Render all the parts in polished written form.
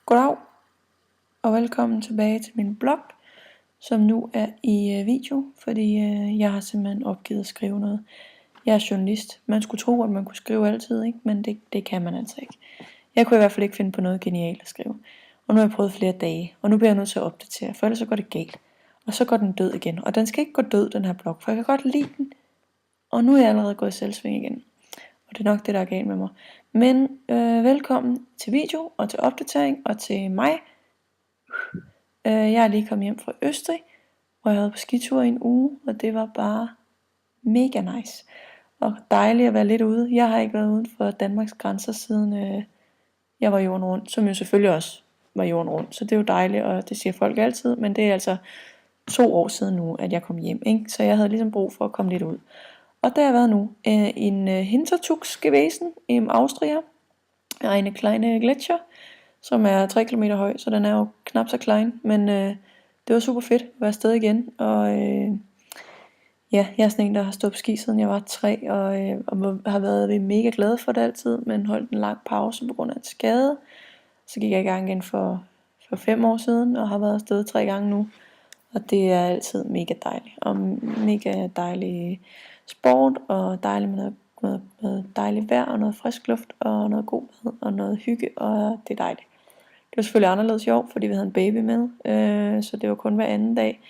Goddag og velkommen tilbage til min blog, som nu er i video, fordi jeg har simpelthen opgivet at skrive noget. Jeg er journalist. Man skulle tro, at man kunne skrive altid, ikke? Men det kan man altså ikke. Jeg kunne i hvert fald ikke finde på noget genialt at skrive. Og nu har jeg prøvet flere dage, og nu bliver jeg nødt til at opdatere, for ellers så går det galt. Og så går den død igen. Og den skal ikke gå død, den her blog, for jeg kan godt lide den. Og nu er jeg allerede gået i selvsving igen. Og det er nok det, der er galt med mig. Men velkommen til video og til opdatering og til mig. Jeg er lige kommet hjem fra Østrig, hvor jeg havde på skitur i en uge, og det var bare mega nice. Og dejligt at være lidt ude. Jeg har ikke været uden for Danmarks grænser siden jeg var jorden rundt, som jo selvfølgelig også var jorden rundt. Så det er jo dejligt, og det siger folk altid, men det er altså 2 år siden nu, at jeg kom hjem, ikke? Så jeg havde ligesom brug for at komme lidt ud. Og der har jeg været nu en Hintertugs gewesen im Austria, eine kleine Gletscher, som er 3 km høj, så den er jo knap så klein, men det var super fedt at være afsted igen, og ja, jeg er sådan en, der har stået på ski siden jeg var 3, og har været mega glad for det altid, men holdt en lang pause på grund af en skade. Så gik jeg i gang igen for 5 år siden, og har været afsted 3 gange nu, og det er altid mega dejligt, og mega dejlig sport, og dejligt med noget dejligt vejr, og noget frisk luft, og noget god mad, og noget hygge, og det er dejligt. Det var selvfølgelig anderledes i år, fordi vi havde en baby med, så det var kun hver anden dag,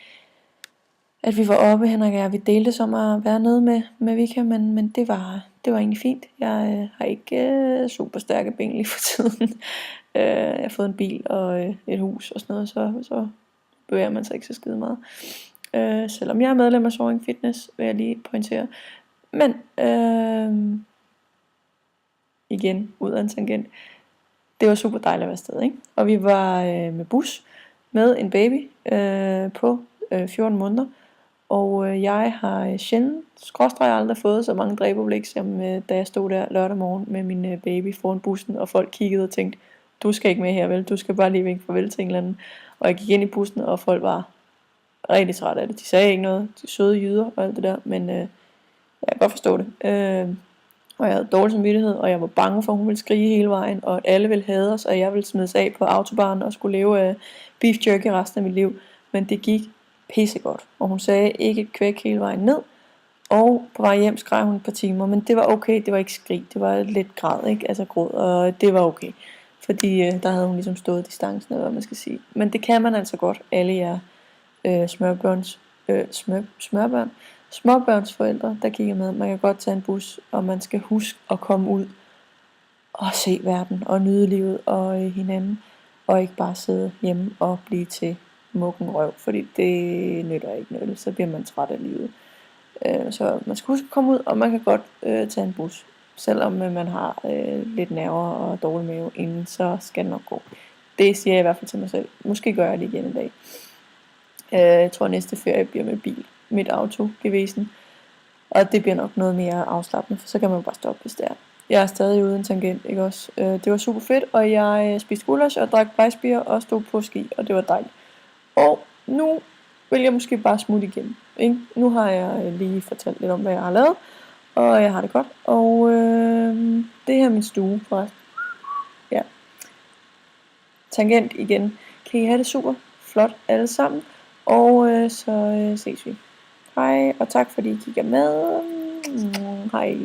at vi var oppe, Henrik og jeg. Vi delte som at være nede med Vika, men det var egentlig fint. Jeg har ikke super stærke ben lige for tiden. Jeg har fået en bil og et hus og sådan noget, så bevæger man sig ikke så skide meget. Selvom jeg er medlem af Soaring Fitness, vil jeg lige pointere. Men igen, ud af en tangent. Det var super dejligt at være afsted, ikke? Og vi var med bus med en baby på 14 måneder. Og jeg har sjældent, aldrig fået så mange dræberblik, som da jeg stod der lørdag morgen med min baby foran bussen, og folk kiggede og tænkte, du skal ikke med her, vel? Du skal bare lige vinke farvel til en eller anden. Og jeg gik ind i bussen, og folk var rigtig trætte af det. De sagde ikke noget, de søde jyder og alt det der, men jeg kan godt forstå det. Og jeg havde dårlig samvittighed, og jeg var bange for, at hun ville skrige hele vejen, og at alle ville hade os, og jeg ville smides af på autobahnen og skulle leve af beef jerky resten af mit liv. Men det gik pissegodt, og hun sagde ikke et kvæk hele vejen ned, og på vej hjem skreg hun et par timer, men det var okay, det var ikke skrig, det var lidt græd, ikke? Altså gråd, og det var okay, fordi der havde hun ligesom stået distancen, eller hvad man skal sige. Men det kan man altså godt, alle jer småbørnsforældre, der kigger med. Man kan godt tage en bus, og man skal huske at komme ud og se verden, og nyde livet og hinanden, og ikke bare sidde hjemme og blive til mukken røv, fordi det nytter ikke noget, så bliver man træt af livet. Så man skal huske at komme ud, og man kan godt tage en bus, selvom man har lidt nerver og dårlig mave inden, så skal det nok gå. Det siger jeg i hvert fald til mig selv. Måske gør jeg det igen en dag. Jeg tror næste ferie bliver med bil, mit auto gewesen, og det bliver nok noget mere afslappende, for så kan man bare stoppe, hvis det er. Jeg er stadig ude en tangent, ikke også? Det var super fedt, og jeg spiste gullasch og drak Weissbier og stod på ski, og det var dejligt. Og nu vil jeg måske bare smutte igen, ikke? Nu har jeg lige fortalt lidt om, hvad jeg har lavet, og jeg har det godt. Og det her er min stue, forresten. Ja. Tangent igen. Kan I have det super flot alle sammen? Og så ses vi. Hej, og tak fordi I kigger med. Hej.